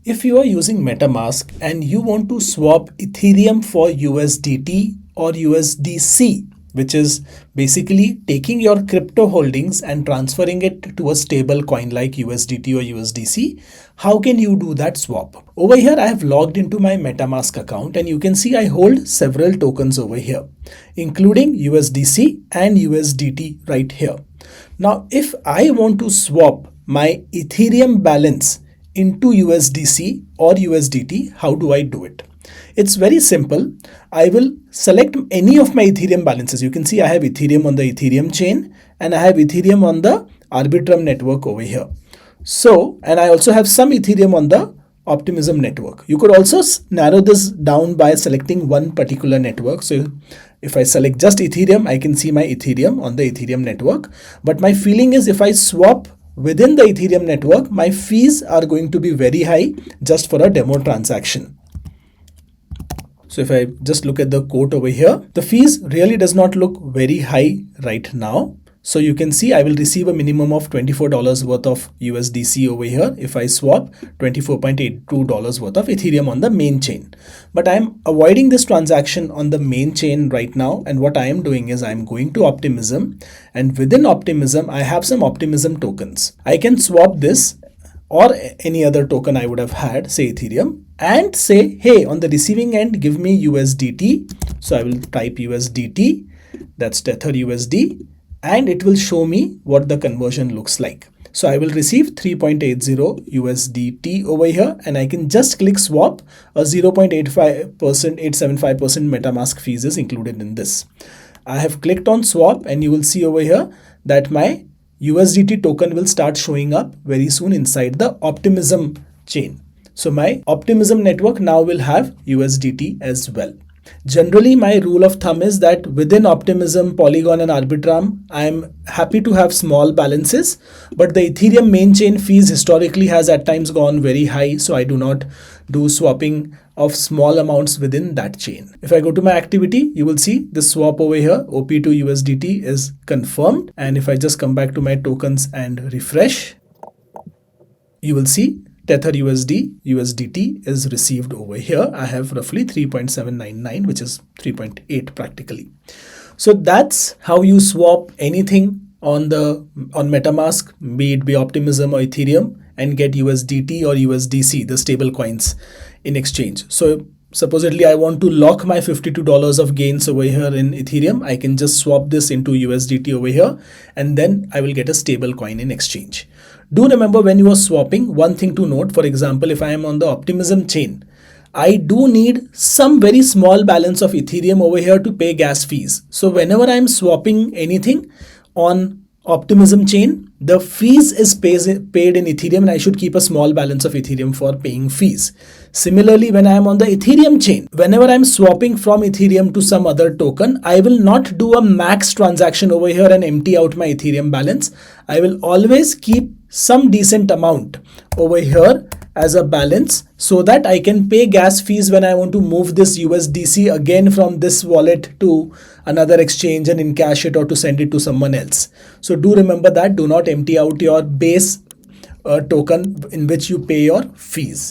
If you are using MetaMask and you want to swap Ethereum for USDT or USDC, which is basically taking your crypto holdings and transferring it to a stable coin like USDT or USDC, how can you do that swap? Over here, I have logged into my MetaMask account and you can see I hold several tokens over here, including USDC and USDT right here. Now, if I want to swap my Ethereum balance into USDC or USDT, how do I do it? It's very simple. I will select any of my Ethereum balances. You can see I have Ethereum on the Ethereum chain and I have Ethereum on the Arbitrum network over here. So, and I also have some Ethereum on the Optimism network. You could also narrow this down by selecting one particular network. So if I select just Ethereum, I can see my Ethereum on the Ethereum network. But my feeling is if I swap within the Ethereum network, my fees are going to be very high just for a demo transaction. So if I just look at the quote over here, the fees really does not look very high right now. So you can see I will receive a minimum of $24 worth of USDC over here if I swap $24.82 worth of Ethereum on the main chain. But I'm avoiding this transaction on the main chain right now. And what I am doing is I'm going to Optimism, and within Optimism, I have some Optimism tokens. I can swap this or any other token I would have had, say Ethereum, and say, hey, on the receiving end, give me USDT. So I will type USDT, that's Tether USD, and it will show me what the conversion looks like. So I will receive 3.80 USDT over here, and I can just click swap. A 0.85%, 875% MetaMask fees is included in this. I have clicked on swap, and you will see over here that my USDT token will start showing up very soon inside the Optimism chain. So my Optimism network now will have USDT as well. Generally, my rule of thumb is that within Optimism, Polygon and Arbitrum, I'm happy to have small balances, but the Ethereum main chain fees historically has at times gone very high, so I do not do swapping of small amounts within that chain. If I go to my activity, you will see the swap over here, OP to USDT is confirmed. And if I just come back to my tokens and refresh, you will see Tether USDT is received over here. I have roughly 3.799, which is 3.8 practically. So that's how you swap anything on MetaMask, be it Optimism or Ethereum, and get USDT or USDC, the stable coins in exchange. So supposedly I want to lock my $52 of gains over here in Ethereum. I can just swap this into USDT over here, and then I will get a stable coin in exchange. Do remember when you are swapping, one thing to note, for example, if I am on the Optimism chain, I do need some very small balance of Ethereum over here to pay gas fees. So whenever I'm swapping anything on Optimism chain, the fees is paid in Ethereum, and I should keep a small balance of Ethereum for paying fees. Similarly, when I am on the Ethereum chain, whenever I'm swapping from Ethereum to some other token, I will not do a max transaction over here and empty out my Ethereum balance. I will always keep some decent amount over here as a balance so that I can pay gas fees when I want to move this USDC again from this wallet to another exchange and encash it or to send it to someone else. So do remember that. Do not empty out your base token in which you pay your fees.